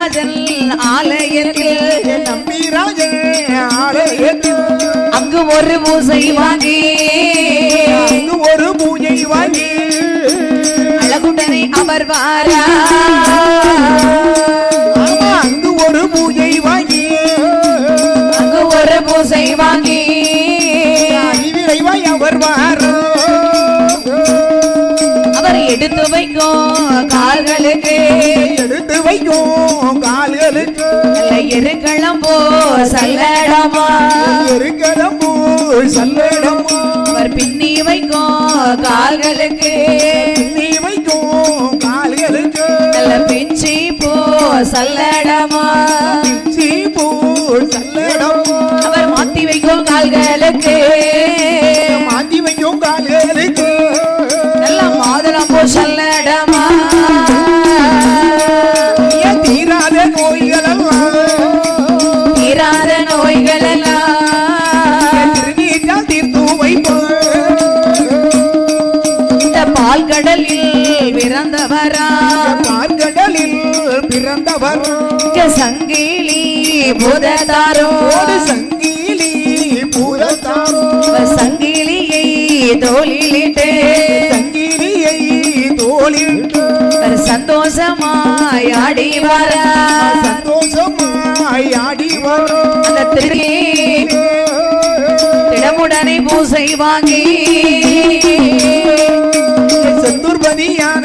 ஆலயத்தில் நம்பிராஜன் ஆலயத்தில் அங்கு ஒரு பூசை வாங்கி அழகுடனே அவர் வாரா அங்கு ஒரு பூஜை வாங்கி அறிவிரைவாய் அவர் வாரா அவர் எடுத்து வைக்கும் கால்களுக்கு எருக்களம்போ சல்லடமா அவர் பின்னி வைக்கும் கால்களுக்கு நல்ல பிச்சி போ சல்லடமா அவர் மாத்தி வைக்கும் கால்களுக்கு நல்ல மாதுளம் போ சல்லடமா தீராத நோய்களெல்லாம் தீர்த்து வைப்போம் இந்த பால்கடலில் பிறந்தவர் சங்கிலி பூதத்தாரோ சங்கிலியை தோளிலிட்டு சந்தோஷமாய் ஆடி வரா அந்த திடமுடனை பூசை வாங்கி செந்தூர்பதியான